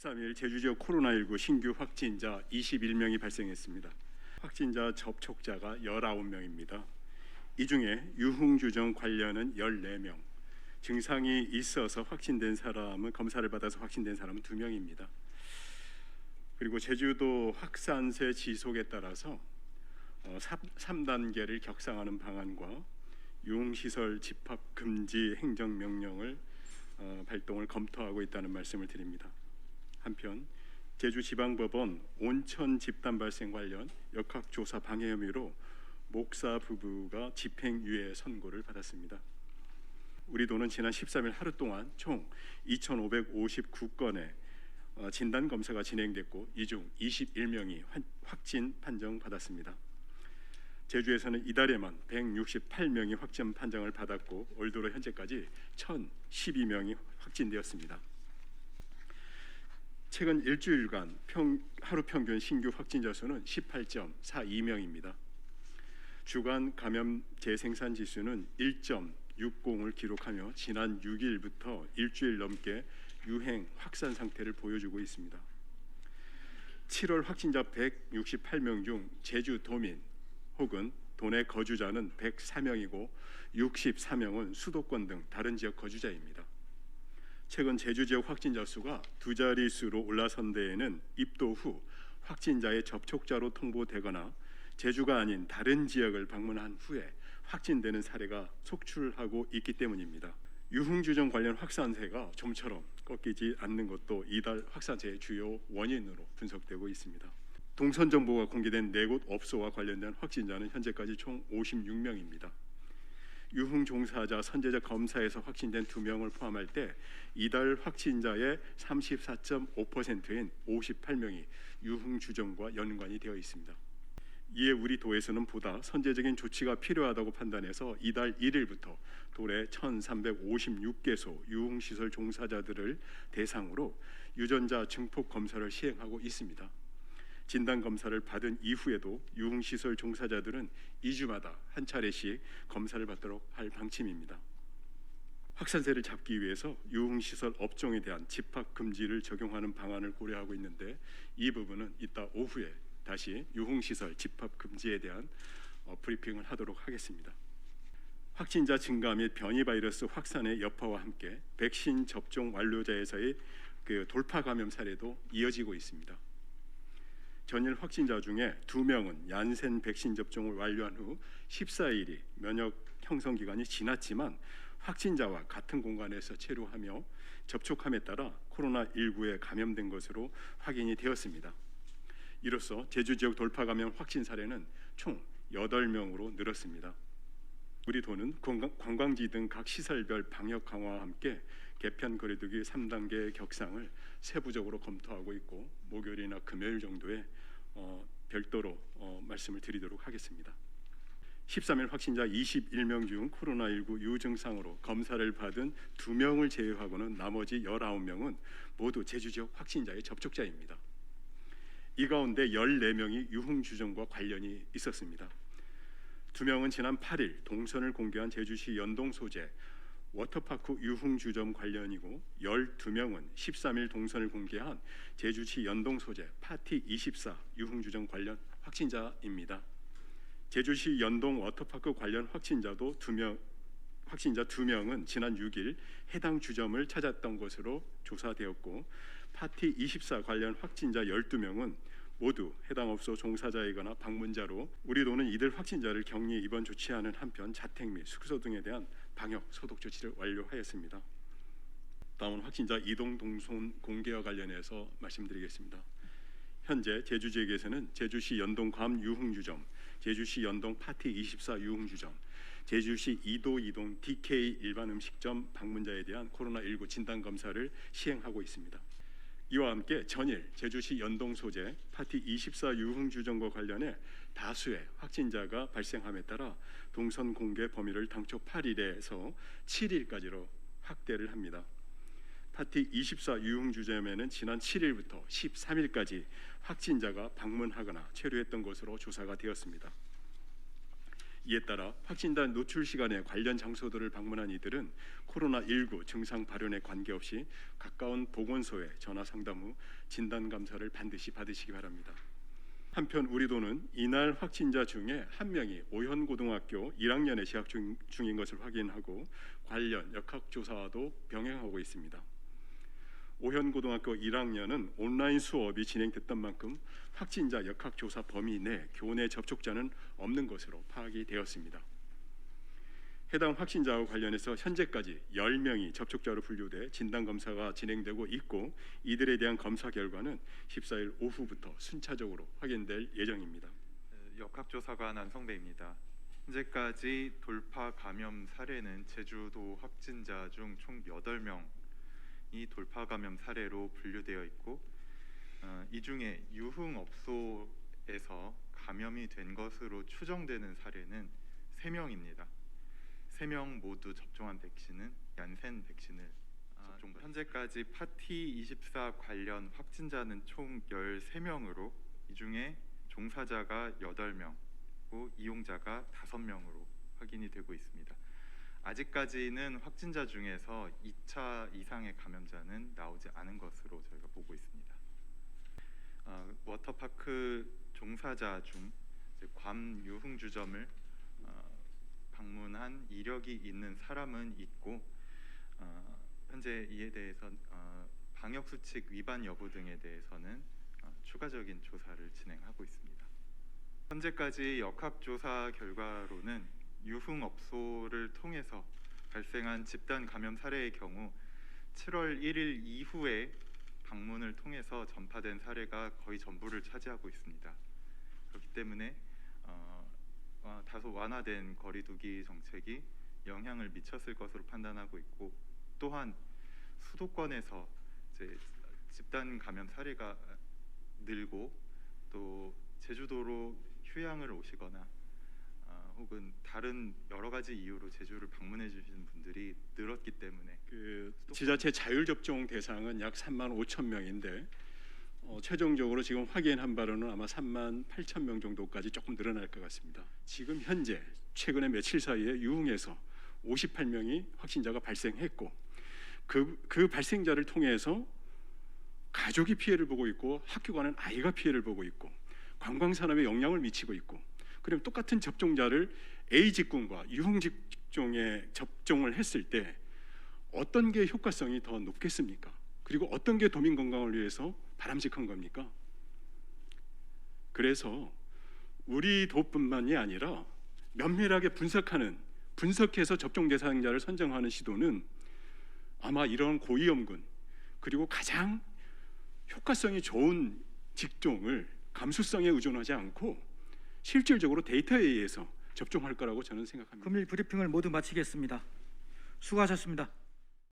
13일 제주 지역 코로나19 신규 확진자 21명이 발생했습니다. 확진자 접촉자가 19명입니다. 이 중에 유흥주점 관련은 14명, 증상이 있어서 확진된 사람은 검사를 받아서 확진된 사람은 2명입니다. 그리고 제주도 확산세 지속에 따라서 3단계를 격상하는 방안과 유흥시설 집합 금지 행정명령을 발동을 검토하고 있다는 말씀을 드립니다. 한편 제주지방법원 온천 집단 발생 관련 역학조사 방해 혐의로 목사 부부가 집행유예 선고를 받았습니다. 우리 도는 지난 13일 하루 동안 총 2,559건의 진단 검사가 진행됐고 이 중 21명이 확진 판정받았습니다. 제주에서는 이달에만 168명이 확진 판정을 받았고 올 들어 현재까지 1,012명이 확진되었습니다. 최근 일주일간 하루 평균 신규 확진자 수는 18.42명입니다. 주간 감염 재생산 지수는 1.60을 기록하며 지난 6일부터 일주일 넘게 유행 확산 상태를 보여주고 있습니다. 7월 확진자 168명 중 제주 도민 혹은 도내 거주자는 104명이고 64명은 수도권 등 다른 지역 거주자입니다. 최근 제주 지역 확진자 수가 두 자릿수로 올라선 데에는 입도 후 확진자의 접촉자로 통보되거나 제주가 아닌 다른 지역을 방문한 후에 확진되는 사례가 속출하고 있기 때문입니다. 유흥주점 관련 확산세가 좀처럼 꺾이지 않는 것도 이달 확산세의 주요 원인으로 분석되고 있습니다. 동선 정보가 공개된 4곳 업소와 관련된 확진자는 현재까지 총 56명입니다. 유흥 종사자 선제적 검사에서 확진된 2명을 포함할 때 이달 확진자의 34.5%인 58명이 유흥 주점과 연관이 되어 있습니다. 이에 우리 도에서는 보다 선제적인 조치가 필요하다고 판단해서 이달 1일부터 도내 1,356개소 유흥시설 종사자들을 대상으로 유전자 증폭 검사를 시행하고 있습니다. 진단 검사를 받은 이후에도 유흥시설 종사자들은 2주마다 한 차례씩 검사를 받도록 할 방침입니다. 확산세를 잡기 위해서 유흥시설 업종에 대한 집합 금지를 적용하는 방안을 고려하고 있는데 이 부분은 이따 오후에 다시 유흥시설 집합 금지에 대한 브리핑을 하도록 하겠습니다. 확진자 증가 및 변이 바이러스 확산의 여파와 함께 백신 접종 완료자에서의 돌파 감염 사례도 이어지고 있습니다. 전일 확진자 중에 2명은 얀센 백신 접종을 완료한 후 14일이 면역 형성 기간이 지났지만 확진자와 같은 공간에서 체류하며 접촉함에 따라 코로나19에 감염된 것으로 확인이 되었습니다. 이로써 제주 지역 돌파 감염 확진 사례는 총 8명으로 늘었습니다. 우리 도는 관광지 등 각 시설별 방역 강화와 함께 개편 거리두기 3단계 격상을 세부적으로 검토하고 있고 목요일이나 금요일 정도에 별도로 말씀을 드리도록 하겠습니다. 13일 확진자 21명 중 코로나19 유증상으로 검사를 받은 2명을 제외하고는 나머지 19명은 모두 제주 지역 확진자의 접촉자입니다. 이 가운데 14명이 유흥주점과 관련이 있었습니다. 2명은 지난 8일 동선을 공개한 제주시 연동 소재 워터파크 유흥주점 관련이고 12명은 13일 동선을 공개한 제주시 연동 소재 파티24 유흥주점 관련 확진자입니다. 제주시 연동 워터파크 관련 확진자 2명은 지난 6일 해당 주점을 찾았던 것으로 조사되었고 파티24 관련 확진자 12명은 모두 해당 업소 종사자이거나 방문자로 우리 도는 이들 확진자를 격리 입원 조치하는 한편 자택 및 숙소 등에 대한 방역 소독 조치를 완료하였습니다. 다음은 확진자 이동 동선 공개와 관련해서 말씀드리겠습니다. 현재 제주 지역에서는 제주시 연동 괌 유흥주점, 제주시 연동 파티24 유흥주점, 제주시 이동 DK 일반 음식점 방문자에 대한 코로나19 진단 검사를 시행하고 있습니다. 이와 함께 전일 제주시 연동 소재 파티24 유흥주점과 관련해 다수의 확진자가 발생함에 따라 동선 공개 범위를 당초 8일에서 7일까지로 확대를 합니다. 파티24 유흥주점에는 지난 7일부터 13일까지 확진자가 방문하거나 체류했던 것으로 조사가 되었습니다. 이에 따라 확진자 노출 시간에 관련 장소들을 방문한 이들은 코로나19 증상 발현에 관계없이 가까운 보건소에 전화 상담 후 진단 감사를 반드시 받으시기 바랍니다. 한편 우리도는 이날 확진자 중에 한 명이 오현고등학교 1학년에 재학 중인 것을 확인하고 관련 역학조사도 병행하고 있습니다. 오현고등학교 1학년은 온라인 수업이 진행됐던 만큼 확진자 역학조사 범위 내 교내 접촉자는 없는 것으로 파악이 되었습니다. 해당 확진자와 관련해서 현재까지 10명이 접촉자로 분류돼 진단검사가 진행되고 있고 이들에 대한 검사 결과는 14일 오후부터 순차적으로 확인될 예정입니다. 역학조사관 안성배입니다. 현재까지 돌파 감염 사례는 제주도 확진자 중 총 8명이 돌파 감염 사례로 분류되어 있고 이 중에 유흥업소에서 감염이 된 것으로 추정되는 사례는 3명입니다. 3명 모두 접종한 백신은 얀센 백신을 접종받았습니다. 현재까지 파티24 관련 확진자는 총 13명으로 이 중에 종사자가 8명이고 이용자가 5명으로 확인이 되고 있습니다. 아직까지는 확진자 중에서 2차 이상의 감염자는 나오지 않은 것으로 저희가 보고 있습니다. 워터파크 종사자 중 괌 유흥주점을 방문한 이력이 있는 사람은 있고 현재 이에 대해서 방역수칙 위반 여부 등에 대해서는 추가적인 조사를 진행하고 있습니다. 현재까지 역학조사 결과로는 유흥업소를 통해서 발생한 집단 감염 사례의 경우 7월 1일 이후에 방문을 통해서 전파된 사례가 거의 전부를 차지하고 있습니다. 그렇기 때문에 다소 완화된 거리두기 정책이 영향을 미쳤을 것으로 판단하고 있고 또한 수도권에서 이제 집단 감염 사례가 늘고 또 제주도로 휴양을 오시거나 혹은 다른 여러 가지 이유로 제주를 방문해 주시는 분들이 늘었기 때문에 지자체 자율 접종 대상은 약 3만 5천 명인데 최종적으로 지금 확인한 바로는 아마 3만 8천 명 정도까지 조금 늘어날 것 같습니다. 지금 현재 최근에 며칠 사이에 유흥에서 58명이 확진자가 발생했고 그 발생자를 통해서 가족이 피해를 보고 있고 학교 가는 아이가 피해를 보고 있고 관광 산업에 영향을 미치고 있고 그럼 똑같은 접종자를 A 직군과 유흥 직종에 접종을 했을 때 어떤 게 효과성이 더 높겠습니까? 그리고 어떤 게 도민 건강을 위해서 바람직한 겁니까? 그래서 우리 도뿐만이 아니라 면밀하게 분석해서 접종 대상자를 선정하는 시도는 아마 이런 고위험군 그리고 가장 효과성이 좋은 직종을 감수성에 의존하지 않고 실질적으로 데이터에 의해서 접종할 거라고 저는 생각합니다. 금일 브리핑을 모두 마치겠습니다. 수고하셨습니다.